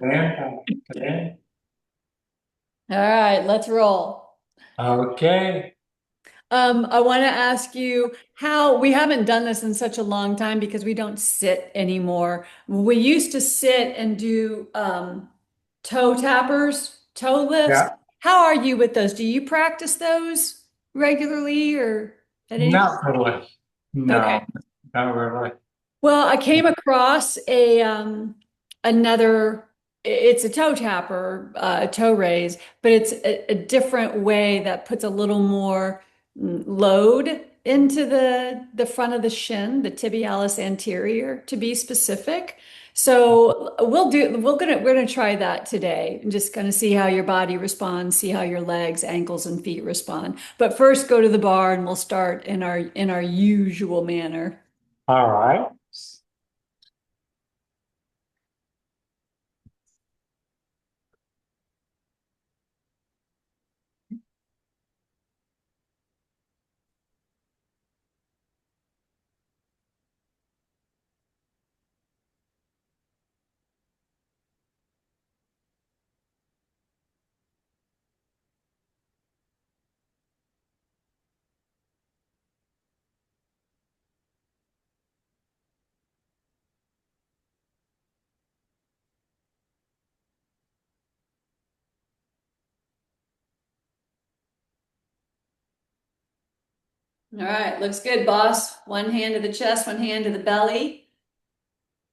Okay. All right, let's roll. Okay. I want to ask you how we haven't done this in such a long time because we don't sit anymore. We used to sit and do toe tappers, toe lifts. Yeah. How are you with those? Do you practice those regularly or at any point? Not really. Okay. No, not really. Well, I came across another. It's a toe tapper, a toe raise, but it's a different way that puts a little more load into the front of the shin, the tibialis anterior, to be specific. So we're gonna try that today and just gonna see how your body responds, see how your legs, ankles, and feet respond. But first, go to the bar and we'll start in our usual manner. All right. All right, looks good, boss. One hand to the chest, one hand to the belly.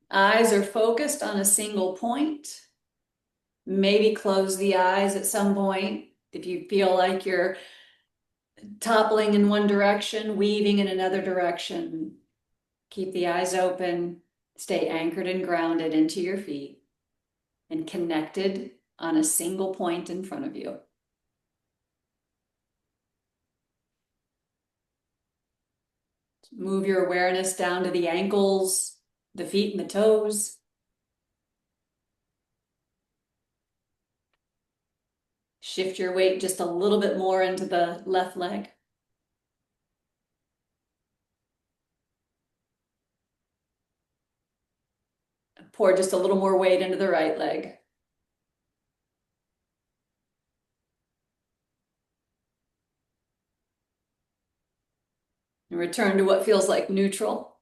Eyes are focused on a single point. Maybe close the eyes at some point if you feel like you're toppling in one direction, weaving in another direction. Keep the eyes open. Stay anchored and grounded into your feet and connected on a single point in front of you. Move your awareness down to the ankles, the feet, and the toes. Shift your weight just a little bit more into the left leg. Pour just a little more weight into the right leg. And return to what feels like neutral.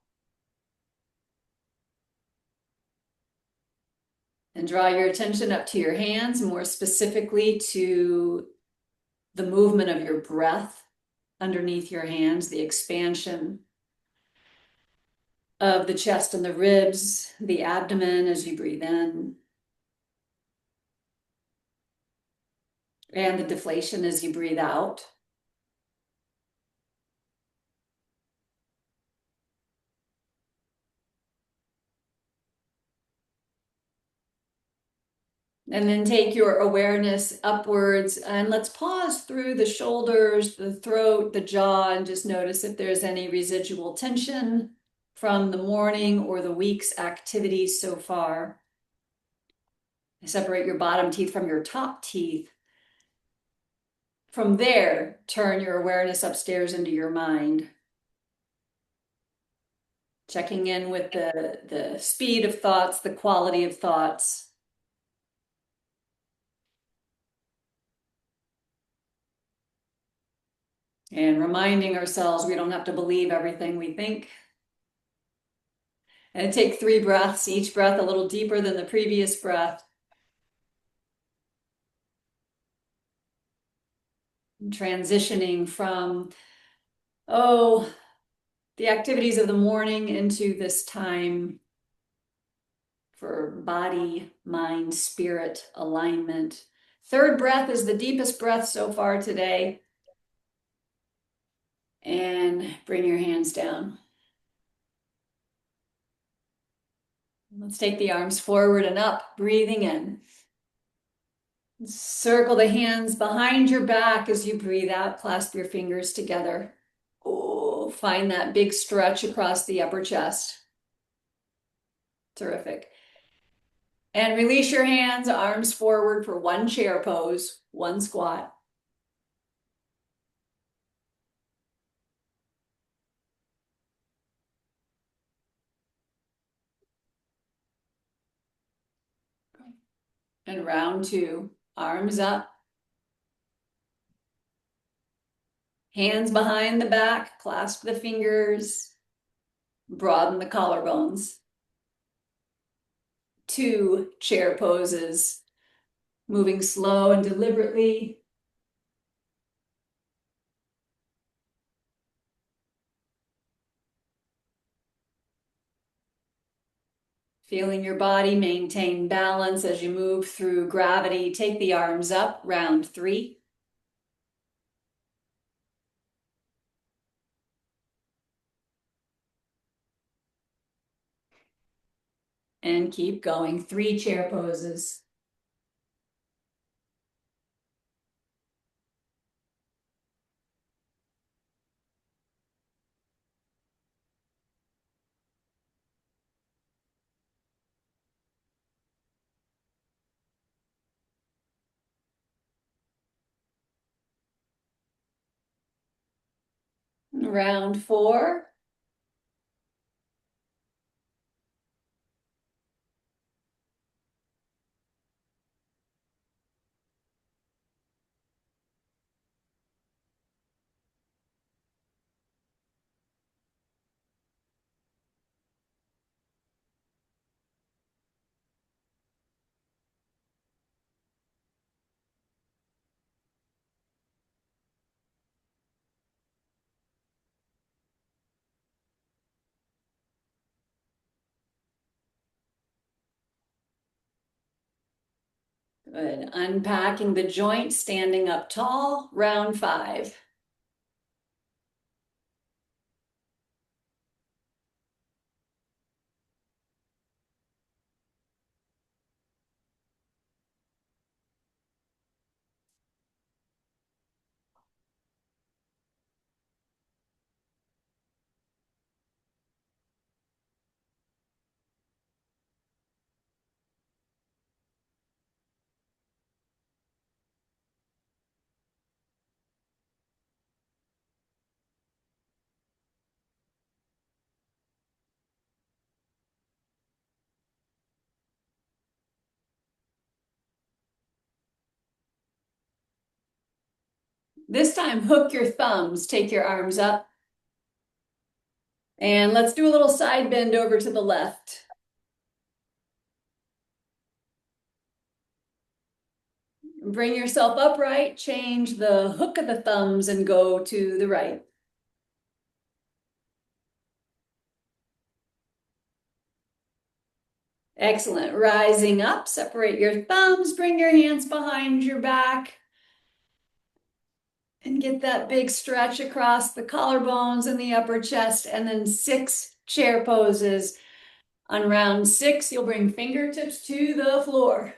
And draw your attention up to your hands, more specifically to the movement of your breath underneath your hands, the expansion of the chest and the ribs, the abdomen as you breathe in, and the deflation as you breathe out. And then take your awareness upwards and let's pause through the shoulders, the throat, the jaw, and just notice if there's any residual tension from the morning or the week's activities so far. Separate your bottom teeth from your top teeth. From there, turn your awareness upstairs into your mind, checking in with the speed of thoughts, the quality of thoughts, and reminding ourselves we don't have to believe everything we think. And take 3 breaths, each breath a little deeper than the previous breath. Transitioning from, oh, the activities of the morning into this time for body, mind, spirit alignment. Third breath is the deepest breath so far today. And bring your hands down. Let's take the arms forward and up, breathing in. Circle the hands behind your back as you breathe out. Clasp your fingers together. Oh, find that big stretch across the upper chest. Terrific. And release your hands, arms forward for one chair pose, one squat. And round two, arms up, hands behind the back, clasp the fingers, broaden the collarbones. Two chair poses, moving slow and deliberately. Feeling your body maintain balance as you move through gravity. Take the arms up, round three. And keep going. Three chair poses. Round four. Good. Unpacking the joint, standing up tall. Round five. This time, hook your thumbs, take your arms up. And let's do a little side bend over to the left. Bring yourself upright, change the hook of the thumbs and go to the right. Excellent. Rising up, separate your thumbs, bring your hands behind your back, and get that big stretch across the collarbones and the upper chest, and then six chair poses. On round six, you'll bring fingertips to the floor.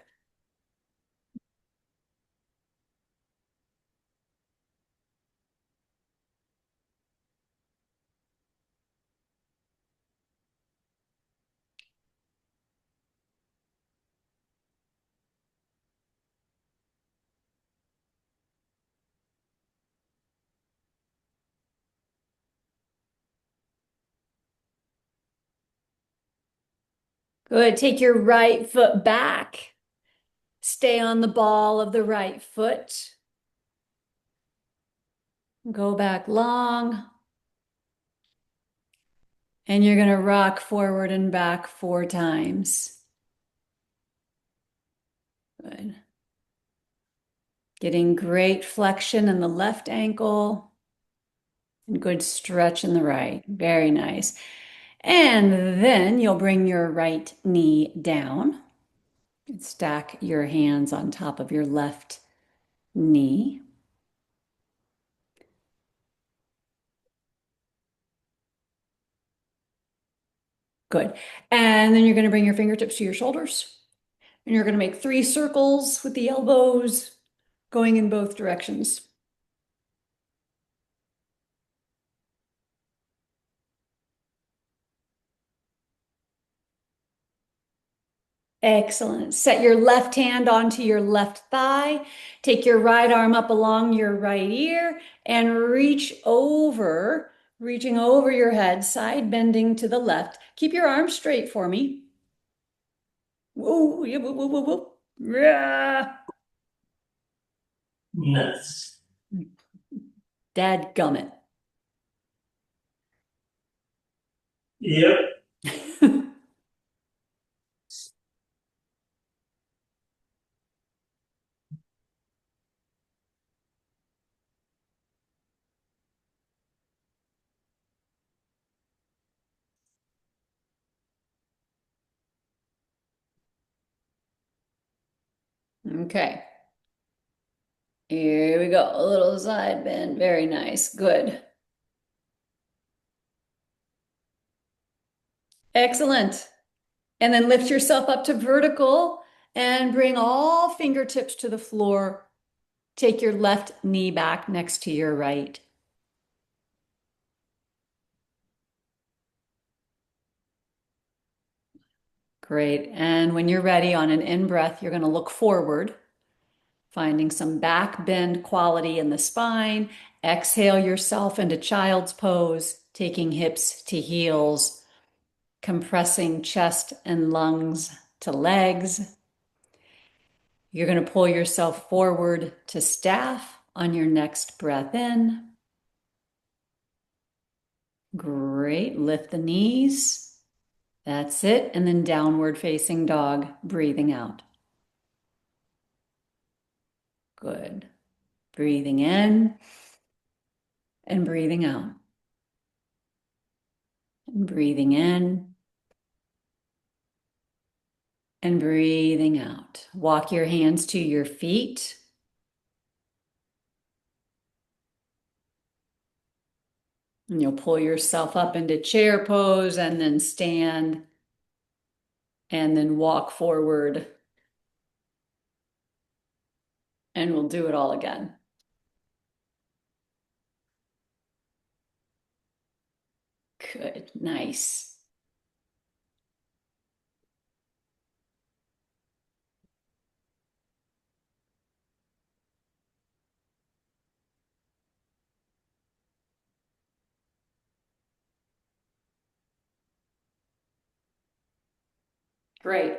Good. Take your right foot back. Stay on the ball of the right foot. Go back long. And you're going to rock forward and back 4 times. Good. Getting great flexion in the left ankle and good stretch in the right. Very nice. And then you'll bring your right knee down and stack your hands on top of your left knee. Good. And then you're going to bring your fingertips to your shoulders. And you're going to make 3 circles with the elbows going in both directions. Excellent. Set your left hand onto your left thigh. Take your right arm up along your right ear and reaching over your head, side bending to the left. Keep your arms straight for me. Whoa, yeah, whoa, whoa, whoa, whoa. Yeah. Yes. Dadgummit. Yep. Okay. Here we go. A little side bend. Very nice. Good. Excellent. And then lift yourself up to vertical and bring all fingertips to the floor. Take your left knee back next to your right. Great. And when you're ready on an in breath, you're going to look forward, finding some back bend quality in the spine. Exhale yourself into child's pose, taking hips to heels, compressing chest and lungs to legs. You're going to pull yourself forward to staff on your next breath in. Great. Lift the knees. That's it. And then downward facing dog, breathing out. Good. Breathing in and breathing out. And breathing in and breathing out. Walk your hands to your feet. And you'll pull yourself up into chair pose and then stand and then walk forward. And we'll do it all again. Good. Nice. Great.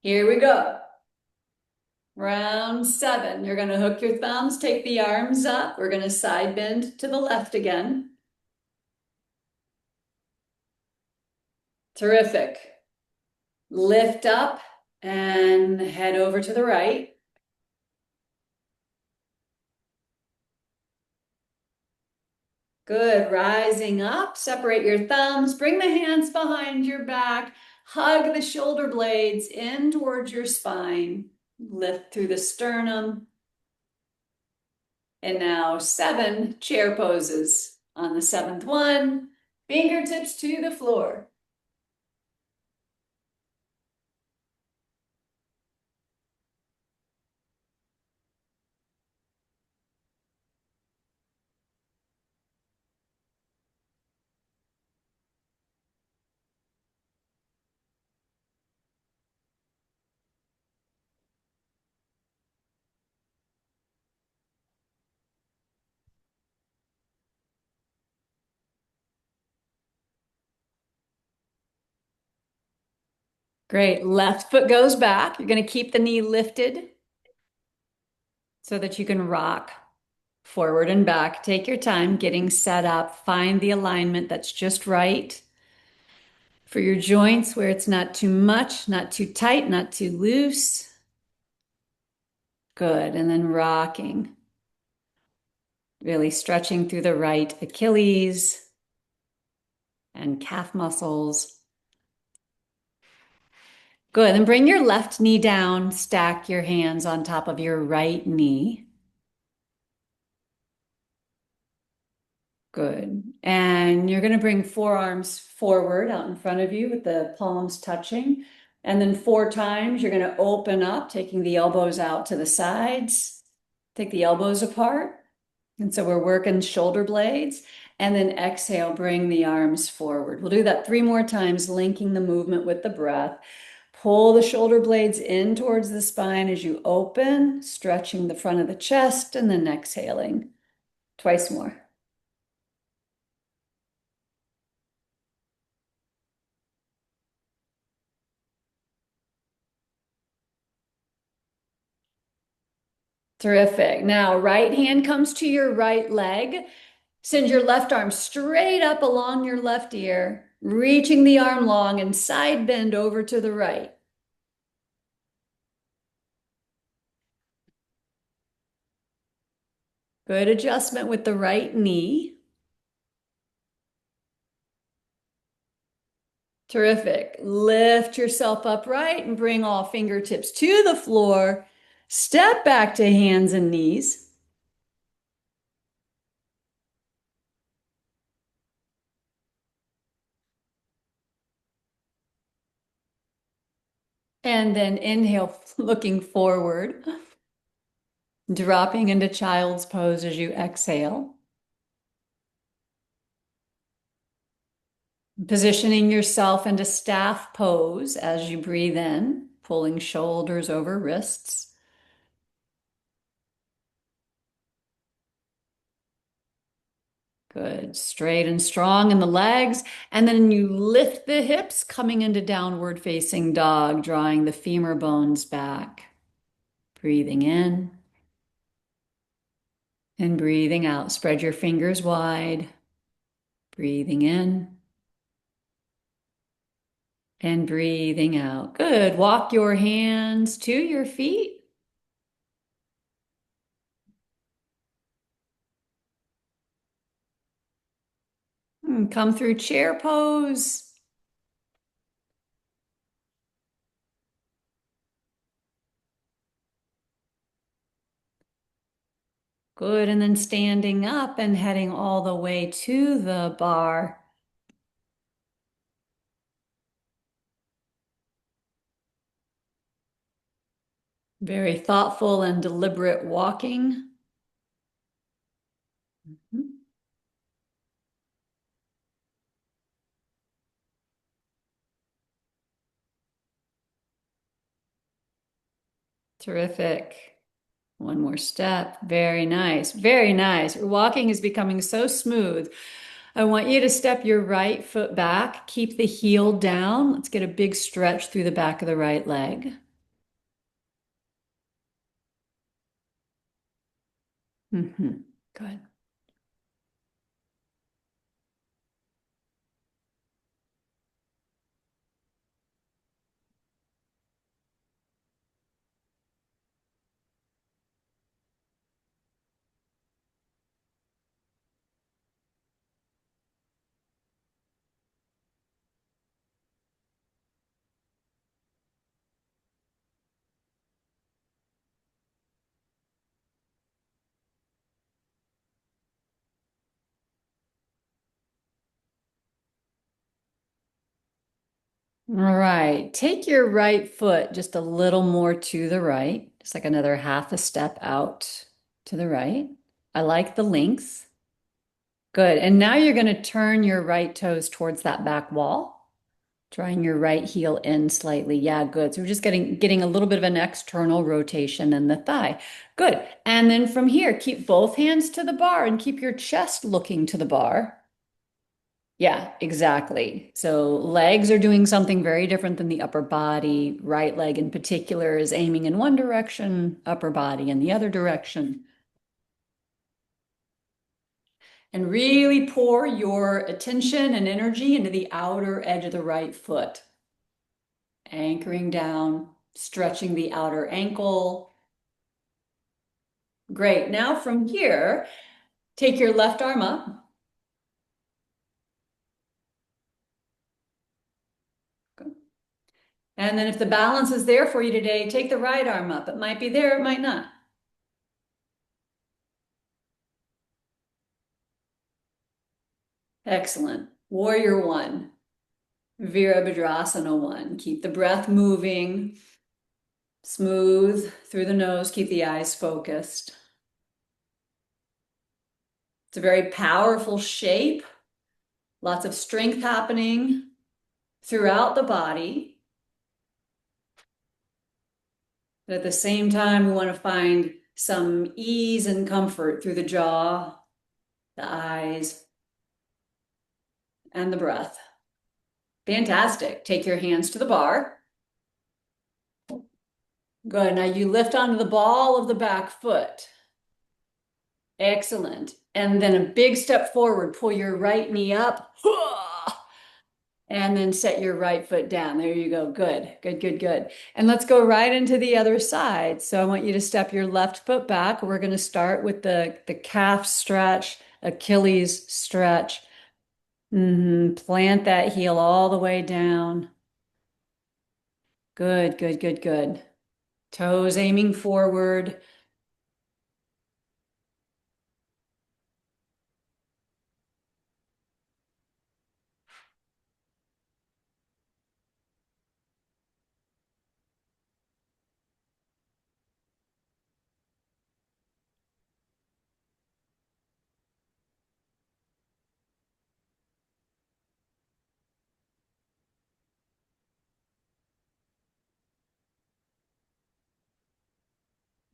Here we go. Round 7. You're going to hook your thumbs, take the arms up. We're going to side bend to the left again. Terrific. Lift up and head over to the right. Good. Rising up, separate your thumbs, bring the hands behind your back, hug the shoulder blades in towards your spine, lift through the sternum. And now 7 chair poses. On the 7th one, fingertips to the floor. Great. Left foot goes back. You're going to keep the knee lifted so that you can rock forward and back. Take your time getting set up. Find the alignment that's just right for your joints where it's not too much, not too tight, not too loose. Good. And then rocking. Really stretching through the right Achilles and calf muscles. Good. And bring your left knee down. Stack your hands on top of your right knee. Good. And you're going to bring forearms forward out in front of you with the palms touching. And then 4 times, you're going to open up, taking the elbows out to the sides. Take the elbows apart. And so we're working shoulder blades. And then exhale, bring the arms forward. We'll do that 3 more times, linking the movement with the breath. Pull the shoulder blades in towards the spine as you open, stretching the front of the chest, and then exhaling. Twice more. Terrific. Now, right hand comes to your right leg. Send your left arm straight up along your left ear, reaching the arm long and side bend over to the right. Good adjustment with the right knee. Terrific. Lift yourself upright and bring all fingertips to the floor. Step back to hands and knees. And then inhale, looking forward, dropping into child's pose as you exhale. Positioning yourself into staff pose as you breathe in, pulling shoulders over wrists. Good. Straight and strong in the legs. And then you lift the hips, coming into downward facing dog, drawing the femur bones back. Breathing in and breathing out. Spread your fingers wide. Breathing in and breathing out. Good. Walk your hands to your feet. And come through chair pose. Good. And then standing up and heading all the way to the bar. Very thoughtful and deliberate walking. Terrific. One more step. Very nice. Very nice. Your walking is becoming so smooth. I want you to step your right foot back. Keep the heel down. Let's get a big stretch through the back of the right leg. Good. All right. Take your right foot just a little more to the right, just like another half a step out to the right. I like the length. Good. And now you're going to turn your right toes towards that back wall, drawing your right heel in slightly. Yeah, good. So we're just getting a little bit of an external rotation in the thigh. Good. And then from here, keep both hands to the bar and keep your chest looking to the bar. Yeah, exactly. So legs are doing something very different than the upper body. Right leg in particular is aiming in one direction, upper body in the other direction. And really pour your attention and energy into the outer edge of the right foot. Anchoring down, stretching the outer ankle. Great. Now from here, take your left arm up. And then if the balance is there for you today, take the right arm up. It might be there, it might not. Excellent. Warrior one, Virabhadrasana one. Keep the breath moving, smooth through the nose, keep the eyes focused. It's a very powerful shape, lots of strength happening throughout the body. But at the same time, we want to find some ease and comfort through the jaw, the eyes, and the breath. Fantastic. Take your hands to the bar. Good. Now you lift onto the ball of the back foot. Excellent. And then a big step forward. Pull your right knee up. And then set your right foot down. There you go. Good, good, good, good. And let's go right into the other side. So I want you to step your left foot back. We're going to start with the calf stretch, Achilles stretch. Plant that heel all the way down. Good, good, good, good. Toes aiming forward.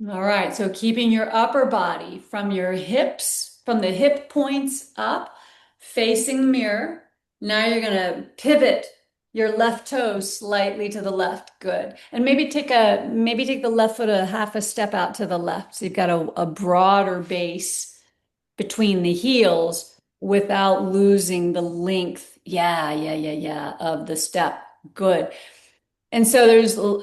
All right, so keeping your upper body from your hips, from the hip points up, facing the mirror. Now you're gonna pivot your left toe slightly to the left. Good. And maybe take the left foot a half a step out to the left. So you've got a broader base between the heels without losing the length. Yeah, of the step. Good. And so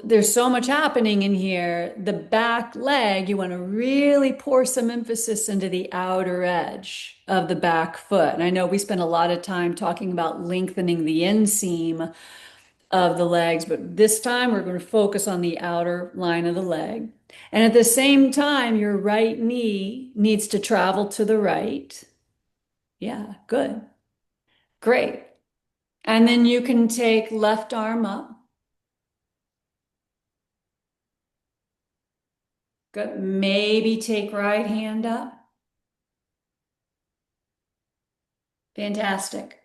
there's so much happening in here. The back leg, you want to really pour some emphasis into the outer edge of the back foot. And I know we spend a lot of time talking about lengthening the inseam of the legs, but this time we're going to focus on the outer line of the leg. And at the same time, your right knee needs to travel to the right. Yeah, good. Great. And then you can take left arm up. Good. Maybe take right hand up. Fantastic.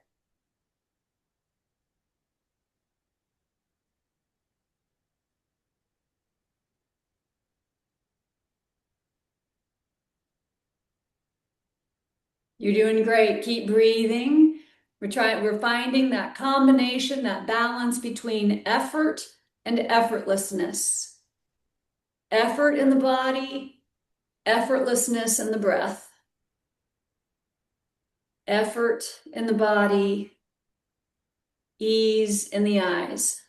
You're doing great. Keep breathing. We're finding that combination, that balance between effort and effortlessness. Effort in the body, effortlessness in the breath. Effort in the body, ease in the eyes.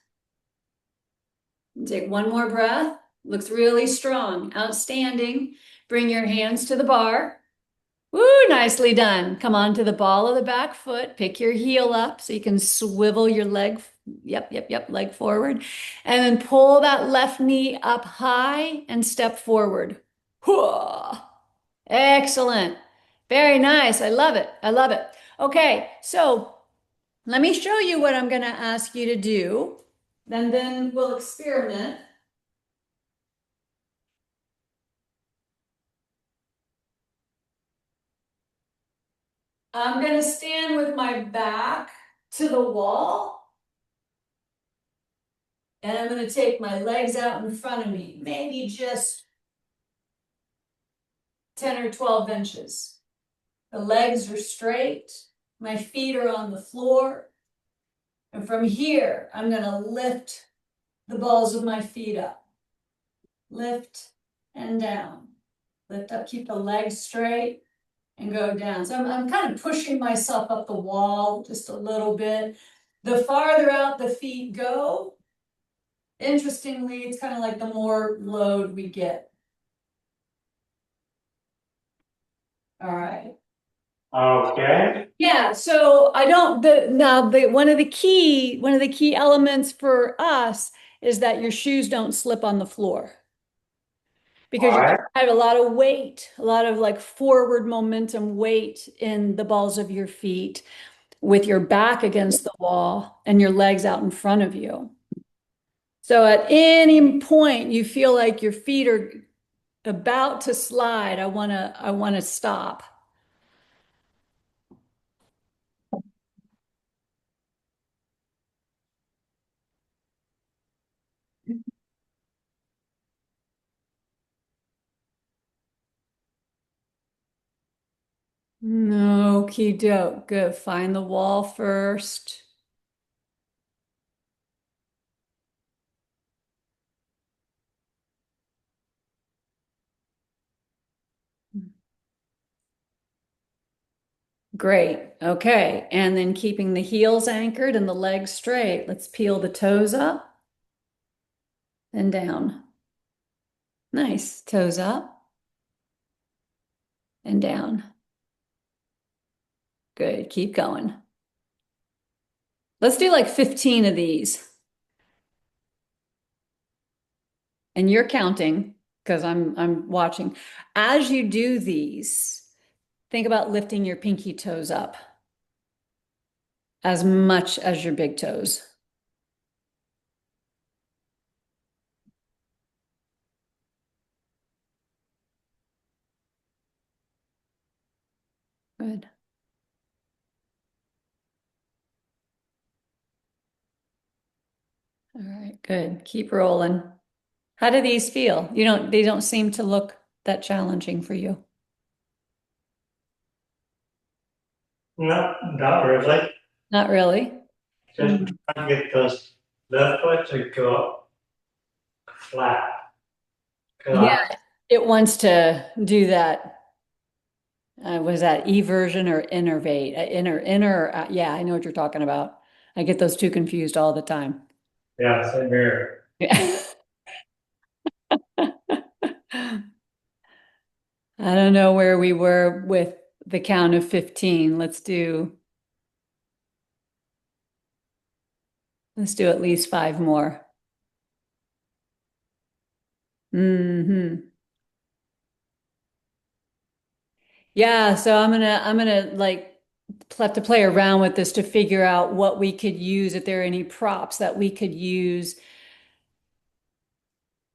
Take one more breath. Looks really strong. Outstanding. Bring your hands to the bar. Woo, nicely done. Come on to the ball of the back foot. Pick your heel up so you can swivel your leg. Yep, leg forward. And then pull that left knee up high and step forward. Whoa. Excellent. Very nice. I love it. I love it. Okay, so let me show you what I'm going to ask you to do. And then we'll experiment. I'm going to stand with my back to the wall. And I'm going to take my legs out in front of me, maybe just 10 or 12 inches. The legs are straight. My feet are on the floor. And from here, I'm going to lift the balls of my feet up. Lift and down. Lift up, keep the legs straight and go down. So I'm kind of pushing myself up the wall just a little bit. The farther out the feet go, interestingly, it's kind of like the more load we get. All right. Okay. Yeah, so I don't the now the one of the key elements for us is that your shoes don't slip on the floor All because you right. have a lot of weight, a lot of like forward momentum weight in the balls of your feet with your back against the wall and your legs out in front of you. So at any point you feel like your feet are about to slide, I want to stop. No, key doke. Good. Find the wall first. Great. Okay. And then keeping the heels anchored and the legs straight. Let's peel the toes up and down. Nice. Toes up and down. Good. Keep going. Let's do like 15 of these. And you're counting because I'm watching. As you do these, think about lifting your pinky toes up as much as your big toes. Good. All right, good. Keep rolling. How do these feel? They don't seem to look that challenging for you. No, not really. Not really. Just Mm. trying to get those left foot to go up flat. 'Cause Yeah, it wants to do that. Was that eversion or innervate? Yeah, I know what you're talking about. I get those two confused all the time. yeah, same here. Yeah. I don't know where we were with the count of 15. Let's do at least five more. Hmm. Yeah, so I'm gonna like have to play around with this to figure out what we could use, if there are any props that we could use.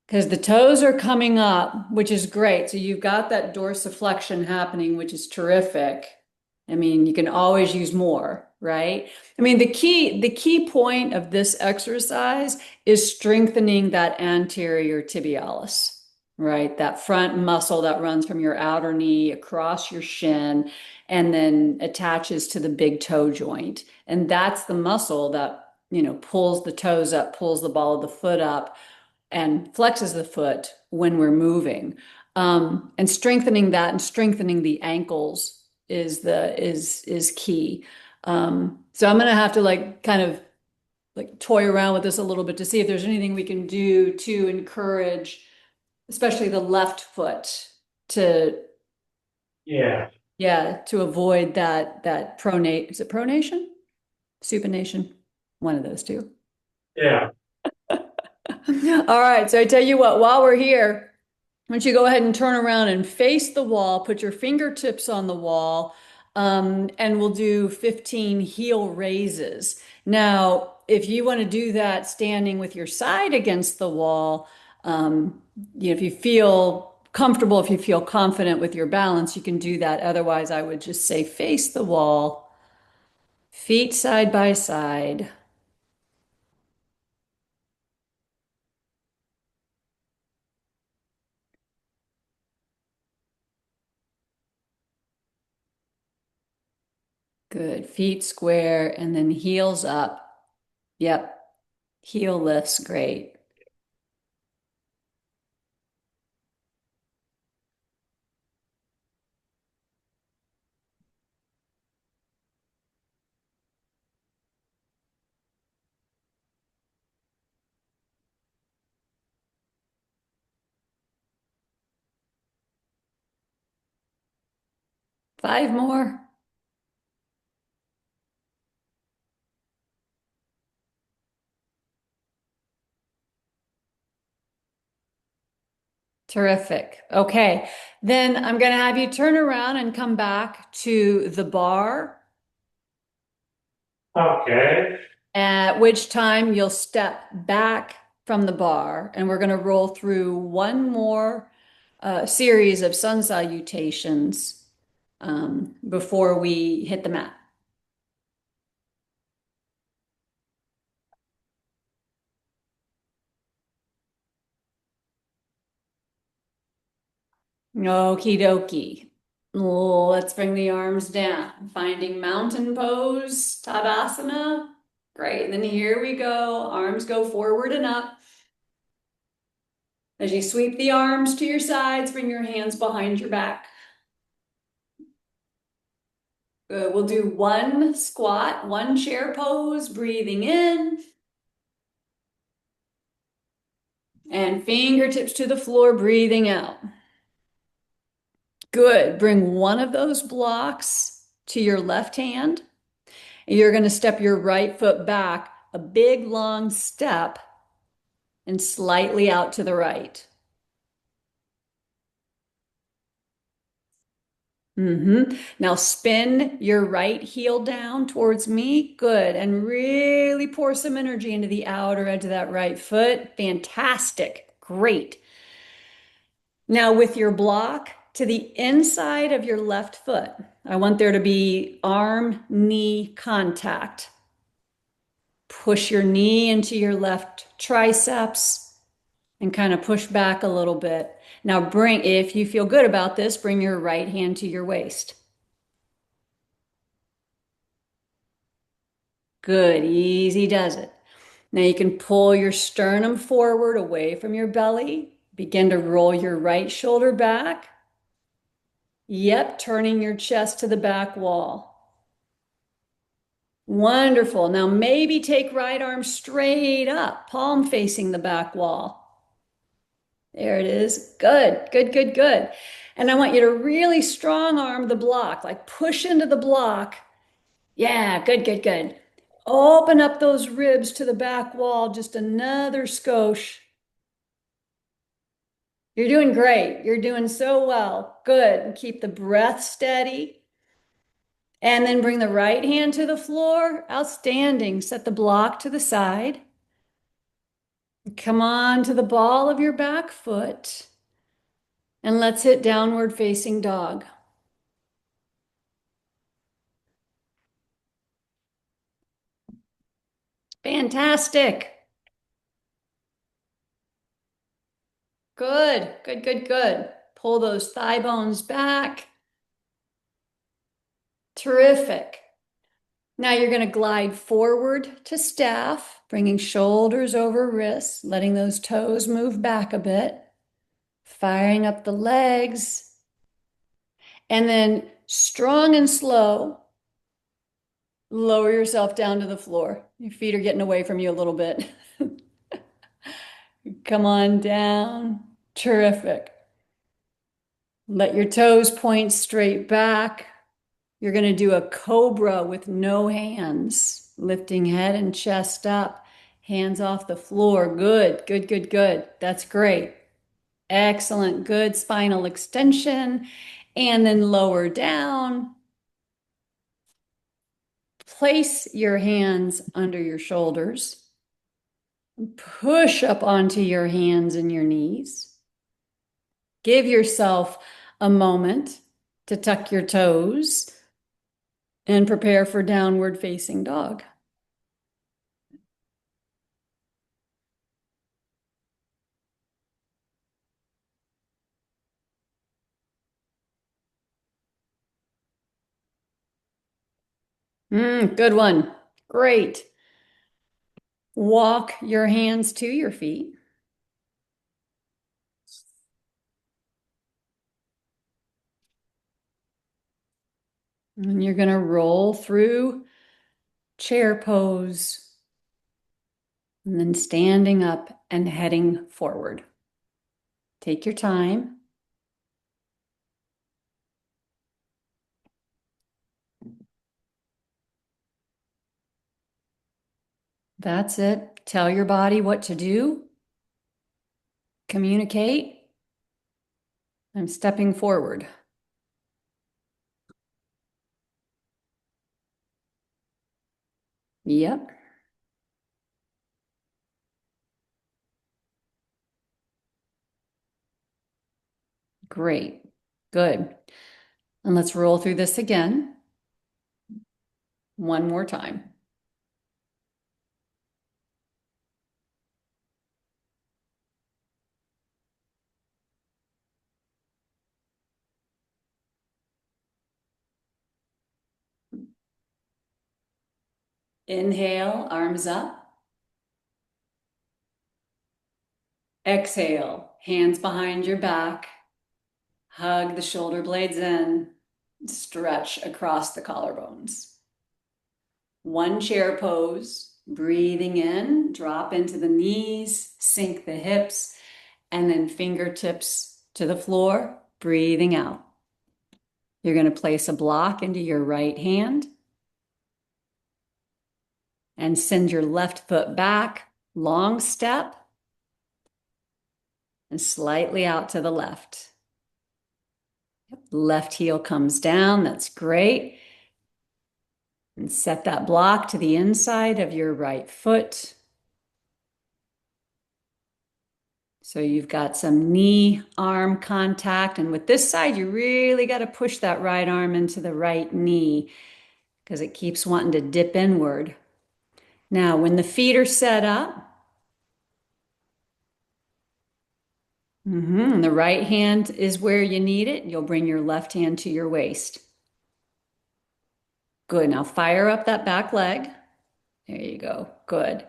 Because the toes are coming up, which is great. So you've got that dorsiflexion happening, which is terrific. I mean, you can always use more, right? I mean, the key point of this exercise is strengthening that anterior tibialis, right? That front muscle that runs from your outer knee across your shin and then attaches to the big toe joint. And that's the muscle that, pulls the toes up, pulls the ball of the foot up and flexes the foot when we're moving. And strengthening that and strengthening the ankles is key. So I'm gonna have to like kind of like toy around with this a little bit to see if there's anything we can do to encourage, especially the left foot to, Yeah, yeah, to avoid that pronate. Is it pronation? Supination? One of those two. yeah. All right, so I tell you what, while we're here, why don't you go ahead and turn around and face the wall, put your fingertips on the wall, and we'll do 15 heel raises. Now, if you want to do that standing with your side against the wall, if you feel comfortable, if you feel confident with your balance, you can do that. Otherwise, I would just say face the wall, feet side by side. Good. Feet square and then heels up. Yep. Heel lifts. Great. 5 more. Terrific. Okay. Then I'm going to have you turn around and come back to the bar, Okay. at which time you'll step back from the bar and we're going to roll through one more series of sun salutations before we hit the mat. Okie dokie. Let's bring the arms down. Finding mountain pose, Tadasana. Great. And then here we go. Arms go forward and up. As you sweep the arms to your sides, bring your hands behind your back. Good. We'll do one squat, one chair pose, breathing in. And fingertips to the floor, breathing out. Good. Bring one of those blocks to your left hand. And you're going to step your right foot back a big long step and slightly out to the right. Now spin your right heel down towards me. Good. And really pour some energy into the outer edge of that right foot. Fantastic. Great. Now with your block to the inside of your left foot, I want there to be arm-knee contact. Push your knee into your left triceps and kind of push back a little bit. Now bring, if you feel good about this, bring your right hand to your waist. Good, easy does it. Now you can pull your sternum forward away from your belly. Begin to roll your right shoulder back. Yep, turning your chest to the back wall. Wonderful. Now maybe take right arm straight up, palm facing the back wall. There it is. Good, good, good, good. And I want you to really strong arm the block, like push into the block. Yeah, good, good, good. Open up those ribs to the back wall, just another skosh. You're doing great. You're doing so well. Good. And keep the breath steady. And then bring the right hand to the floor. Outstanding. Set the block to the side. Come on to the ball of your back foot. And let's hit downward facing dog. Fantastic. Good, good, good, good. Pull those thigh bones back. Terrific. Now you're going to glide forward to staff, bringing shoulders over wrists, letting those toes move back a bit, firing up the legs, and then strong and slow, lower yourself down to the floor. Your feet are getting away from you a little bit. Come on down. Terrific. Let your toes point straight back. You're going to do a cobra with no hands, lifting head and chest up, hands off the floor. Good, good, good, good. That's great. Excellent. Good spinal extension. And then lower down. Place your hands under your shoulders. Push up onto your hands and your knees. Give yourself a moment to tuck your toes and prepare for downward facing dog. Good one. Great. Walk your hands to your feet. And you're going to roll through chair pose and then standing up and heading forward. Take your time. That's it. Tell your body what to do. Communicate. I'm stepping forward. Yep. Great. Good. And let's roll through this again. One more time. Inhale, arms up. Exhale, hands behind your back. Hug the shoulder blades in. Stretch across the collarbones. One chair pose, breathing in, drop into the knees, sink the hips, and then fingertips to the floor, breathing out. You're going to place a block into your right hand and send your left foot back, long step, and slightly out to the left. Left heel comes down, that's great. And set that block to the inside of your right foot. So you've got some knee arm contact. And with this side, you really got to push that right arm into the right knee because it keeps wanting to dip inward. Now, when the feet are set up, the right hand is where you need it. You'll bring your left hand to your waist. Good. Now fire up that back leg. There you go. Good.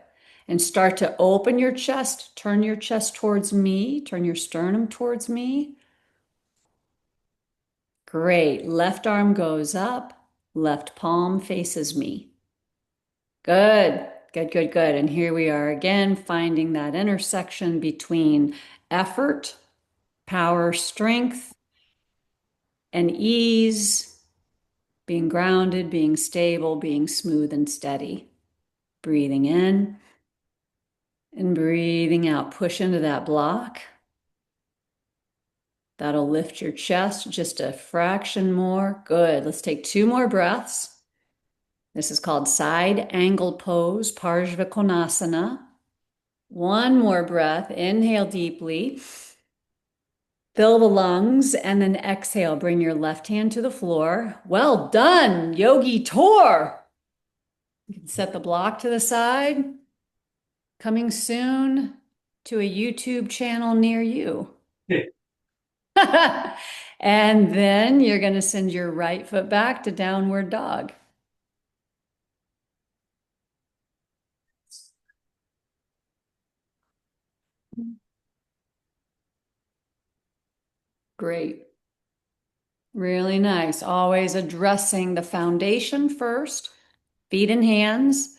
And start to open your chest. Turn your chest towards me. Turn your sternum towards me. Great. Left arm goes up. Left palm faces me. Good. Good, good, good. And here we are again, finding that intersection between effort, power, strength, and ease, being grounded, being stable, being smooth and steady. Breathing in and breathing out. Push into that block. That'll lift your chest just a fraction more. Good. Let's take 2 more breaths. This is called side angle pose, Parsvakonasana. 1 more breath. Inhale deeply. Fill the lungs and then exhale. Bring your left hand to the floor. Well done, Yogi Tor. You can set the block to the side. Coming soon to a YouTube channel near you. And then you're going to send your right foot back to downward dog. Great. Really nice. Always addressing the foundation first, feet and hands,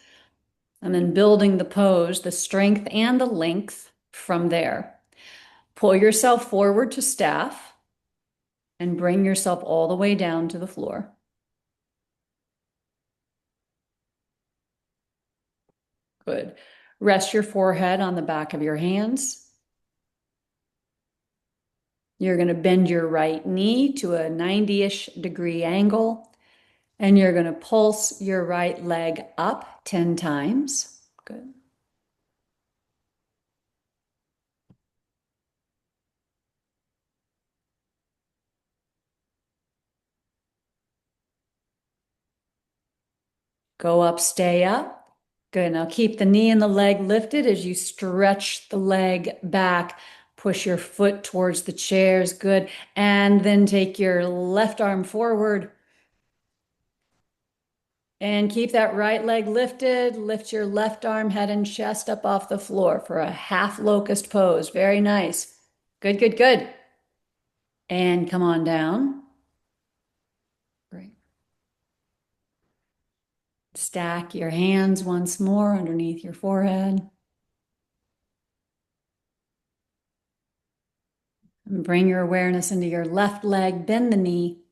and then building the pose, the strength and the length from there. Pull yourself forward to staff and bring yourself all the way down to the floor. Good. Rest your forehead on the back of your hands. You're going to bend your right knee to a 90-ish degree angle, and you're going to pulse your right leg up 10 times. Good. Go up, stay up. Good. Now keep the knee and the leg lifted as you stretch the leg back. Push your foot towards the chairs. Good. And then take your left arm forward. And keep that right leg lifted. Lift your left arm, head and chest up off the floor for a half locust pose. Very nice. Good, good, good. And come on down. Great. Stack your hands once more underneath your forehead. And bring your awareness into your left leg. Bend the knee.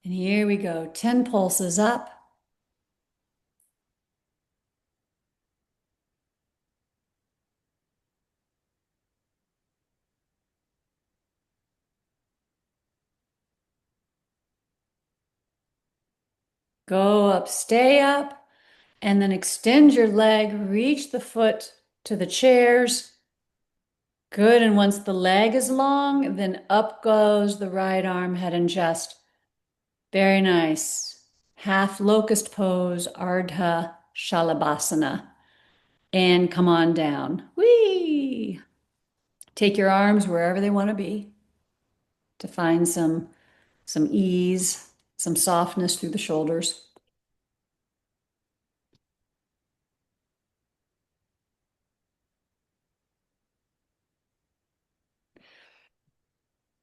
And here we go. 10 pulses up. Go up, stay up, and then extend your leg, reach the foot to the chairs. Good, and once the leg is long, then up goes the right arm, head and chest. Very nice. Half locust pose, Ardha Shalabhasana. And come on down. Whee! Take your arms wherever they want to be to find some ease, some softness through the shoulders.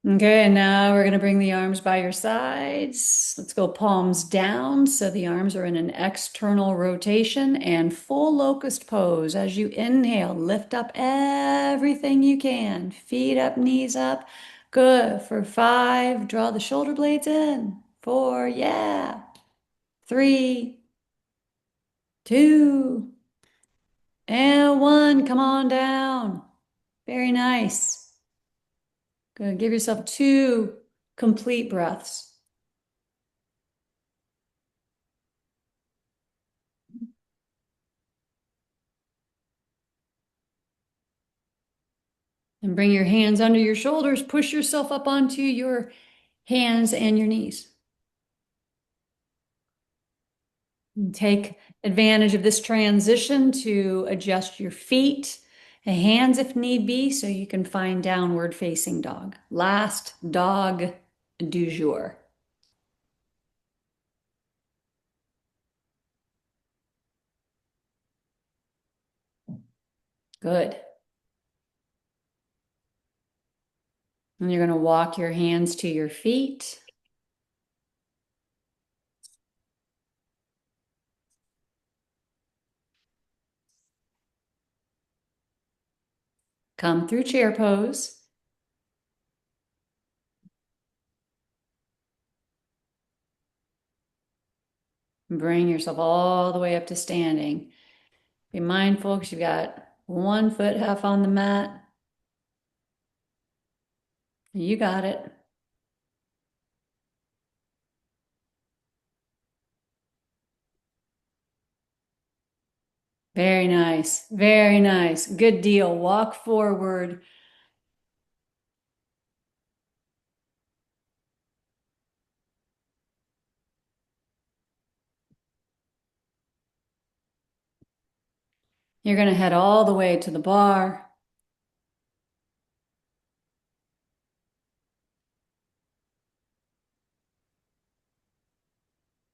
Okay, and now we're going to bring the arms by your sides. Let's go palms down so the arms are in an external rotation and full locust pose. As you inhale, lift up everything you can. Feet up, knees up. Good. For 5, draw the shoulder blades in. 4, yeah. 3, 2, and 1. Come on down. Very nice. Good. Give yourself 2 complete breaths. And bring your hands under your shoulders. Push yourself up onto your hands and your knees. And take advantage of this transition to adjust your feet and hands if need be so you can find downward facing dog. Last dog du jour. Good. And you're going to walk your hands to your feet. Come through chair pose. Bring yourself all the way up to standing. Be mindful because you've got one foot half on the mat. You got it. Very nice. Very nice. Good deal. Walk forward. You're going to head all the way to the bar.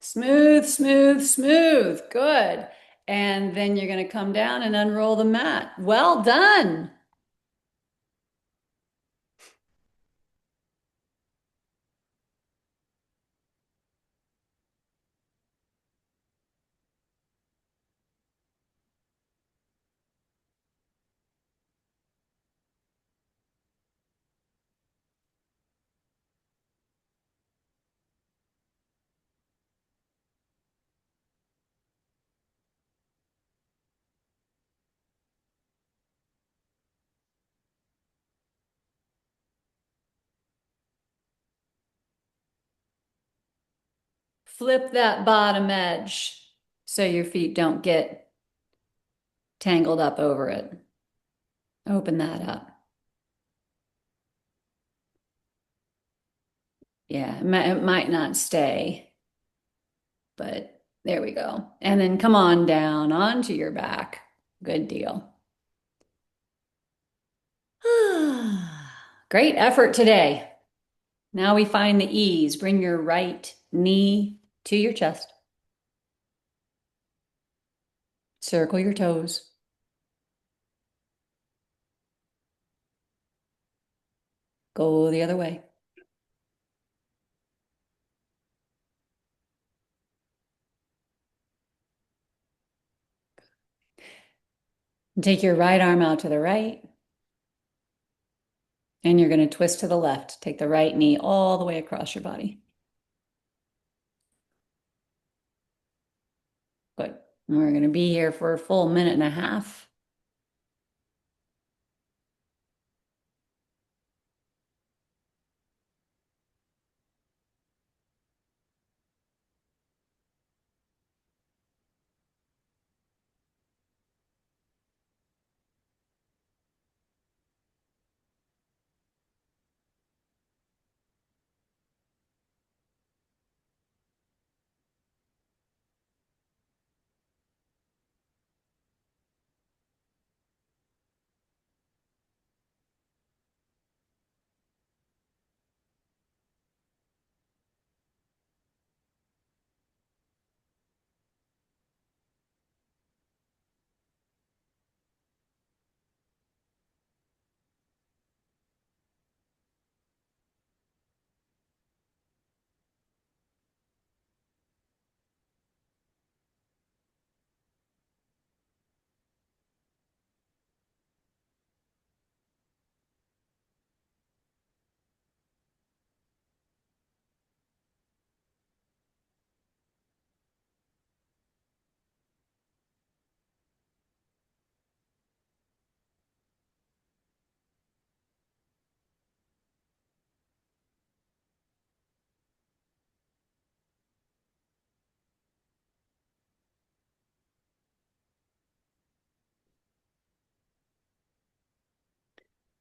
Smooth, smooth, smooth. Good. And then you're going to come down and unroll the mat. Well done. Flip that bottom edge so your feet don't get tangled up over it. Open that up. Yeah, it might not stay, but there we go. And then come on down onto your back. Good deal. Great effort today. Now we find the ease. Bring your right knee to your chest. Circle your toes. Go the other way. And take your right arm out to the right. And you're going to twist to the left. Take the right knee all the way across your body. Good. And we're going to be here for a full minute and a half.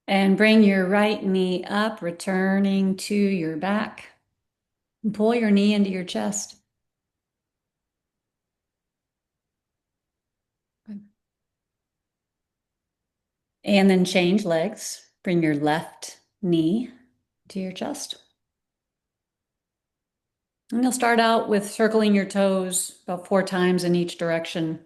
And bring your right knee up, returning to your back. And pull your knee into your chest. And then change legs. Bring your left knee to your chest. And you'll start out with circling your toes about 4 times in each direction.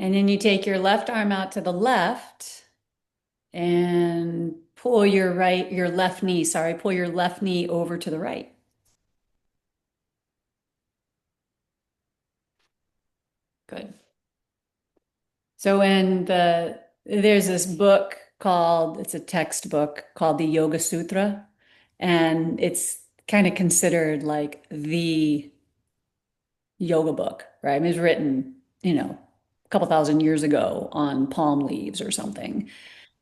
And then you take your left arm out to the left and pull your left knee, pull your left knee over to the right. Good. So there's this book it's a textbook called the Yoga Sutra, and it's kind of considered like the yoga book, right? I mean, it was written, a couple thousand years ago on palm leaves or something.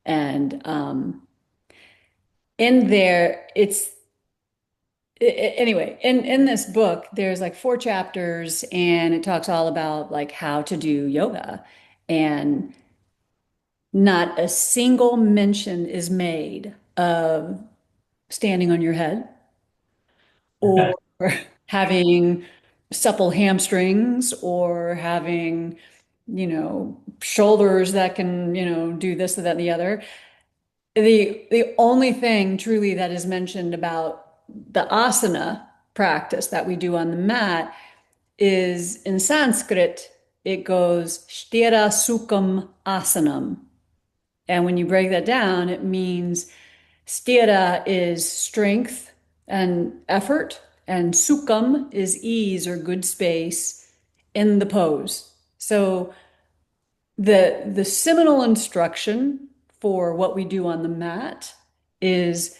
And in there, anyway, in this book, there's like 4 chapters, and it talks all about like how to do yoga. And not a single mention is made of standing on your head or having supple hamstrings or having, shoulders that can, do this, that, and the other. The only thing truly that is mentioned about the asana practice that we do on the mat is in Sanskrit, it goes Sthira Sukham Asanam. And when you break that down, it means Sthira is strength and effort, and Sukham is ease or good space in the pose. So the seminal instruction for what we do on the mat is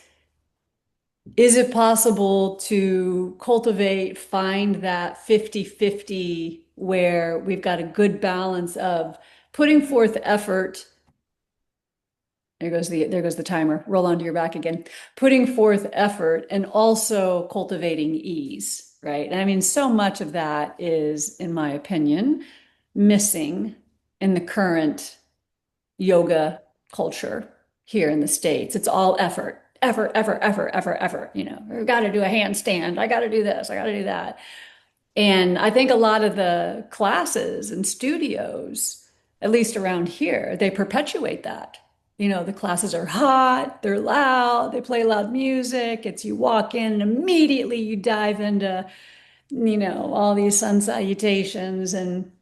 it possible to find that 50-50 where we've got a good balance of putting forth effort. There goes the timer. Roll onto your back again. Putting forth effort and also cultivating ease, right? And I mean, so much of that is, in my opinion, missing in the current yoga culture here in the States. It's all effort, effort, effort, effort, effort, effort. I got to do a handstand. I got to do this. I got to do that. And I think a lot of the classes and studios, at least around here, they perpetuate that. The classes are hot, they're loud, they play loud music. It's you walk in and immediately you dive into, all these sun salutations and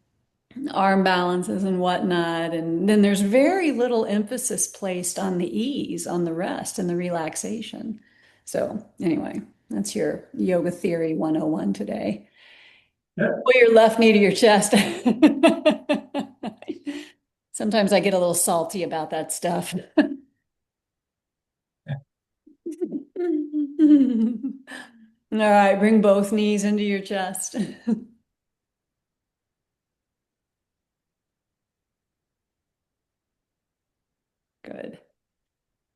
arm balances and whatnot. And then there's very little emphasis placed on the ease, on the rest and the relaxation. So, anyway, that's your yoga theory 101 today. Yeah. Pull your left knee to your chest. Sometimes I get a little salty about that stuff. All right, bring both knees into your chest. Good.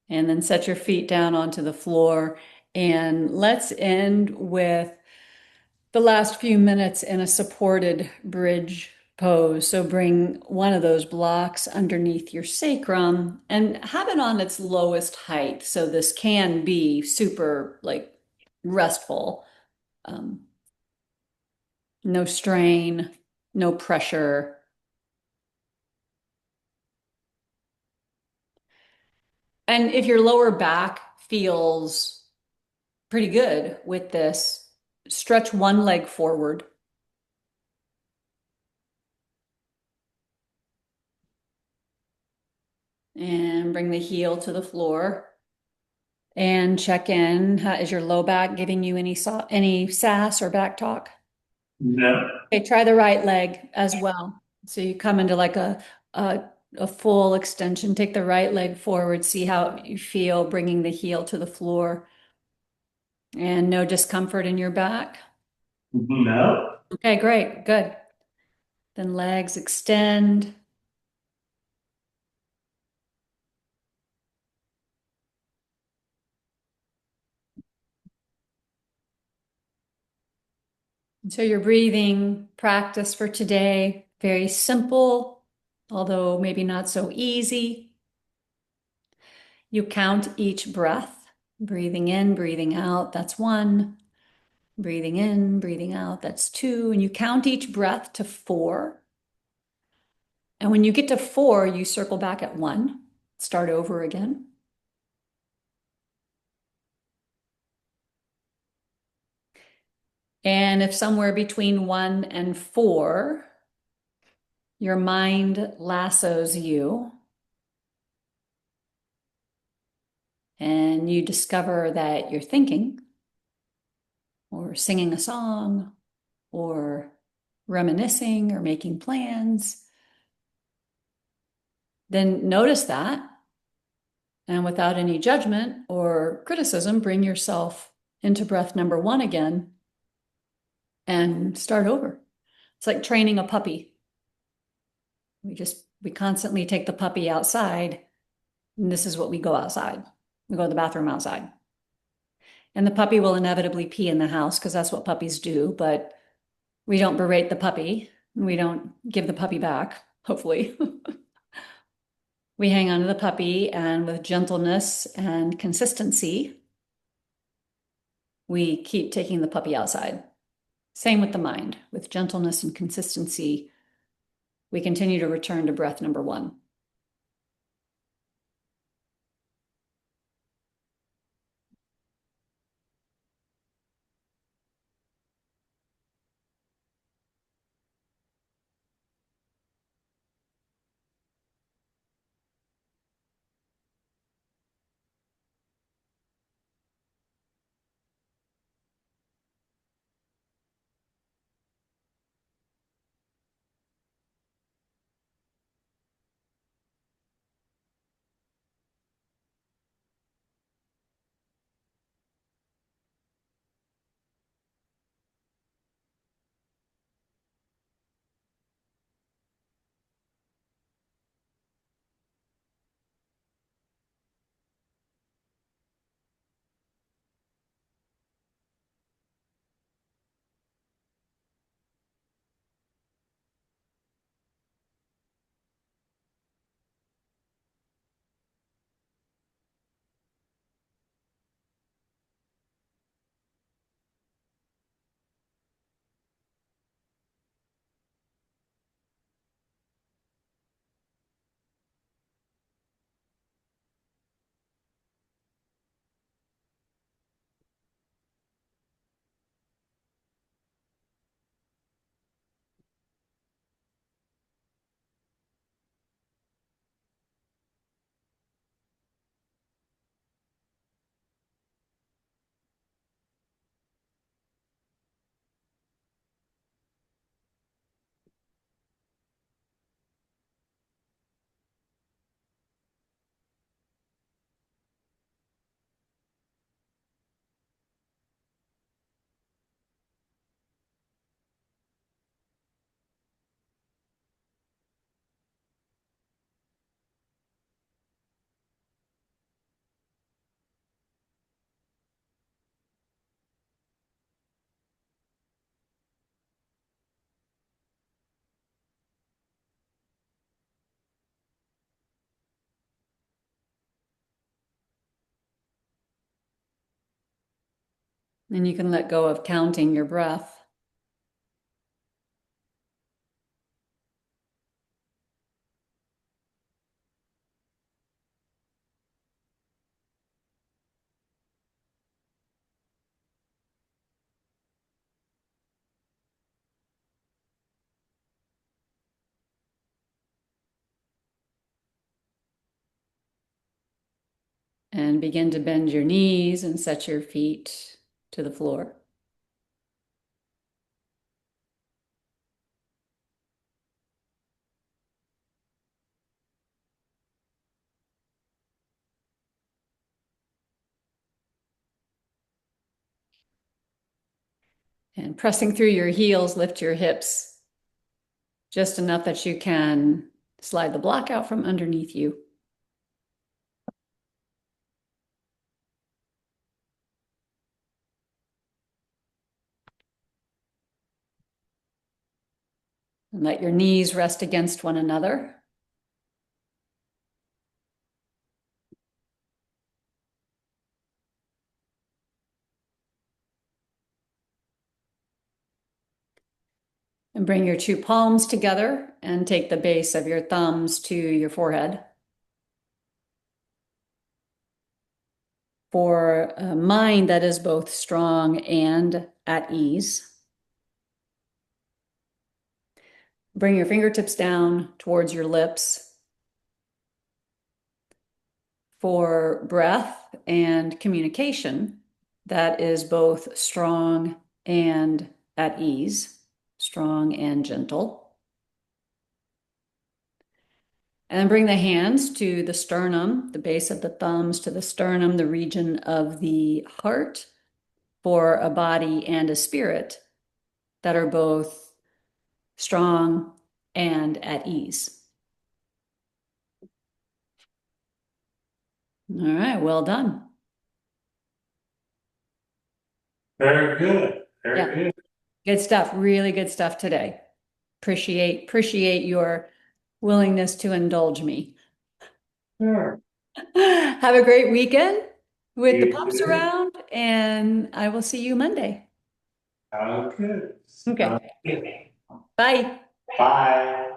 And then set your feet down onto the floor. And let's end with the last few minutes in a supported bridge pose. So bring one of those blocks underneath your sacrum and have it on its lowest height. So this can be super like restful. Um, no strain, no pressure. And if your lower back feels pretty good with this, stretch one leg forward and bring the heel to the floor and check in. Is your low back giving you any sass or back talk? No. Okay, try the right leg as well. So you come into like a, a full extension. Take the right leg forward, see how you feel bringing the heel to the floor and no discomfort in your back. No. Okay, great, good. Then legs extend. So your breathing practice for today, very simple, although maybe not so easy. You count each breath, breathing in, breathing out, that's 1. Breathing in, breathing out, that's 2. And you count each breath to 4. And when you get to 4, you circle back at 1, start over again. And if somewhere between 1 and 4, your mind lassos you, and you discover that you're thinking, or singing a song, or reminiscing, or making plans, then notice that. And without any judgment or criticism, bring yourself into breath number 1 again and start over. It's like training a puppy. We constantly take the puppy outside, and this is what we go outside. We go to the bathroom outside. And the puppy will inevitably pee in the house because that's what puppies do, but we don't berate the puppy. We don't give the puppy back, hopefully. We hang on to the puppy, and with gentleness and consistency, we keep taking the puppy outside. Same with the mind. With gentleness and consistency, we continue to return to breath number 1. And you can let go of counting your breath. And begin to bend your knees and set your feet to the floor. And pressing through your heels, lift your hips just enough that you can slide the block out from underneath you. Let your knees rest against one another. And bring your two palms together and take the base of your thumbs to your forehead. For a mind that is both strong and at ease, bring your fingertips down towards your lips. For breath and communication that is both strong and at ease, strong and gentle. And then bring the hands to the sternum, the base of the thumbs to the sternum, the region of the heart, for a body and a spirit that are both strong and at ease. All right, well done. Very good. Very good. Good stuff, really good stuff today. Appreciate your willingness to indulge me. Sure. Have a great weekend with the You pups too. around, and I will see you Monday. Okay. Okay, Okay. bye. Bye.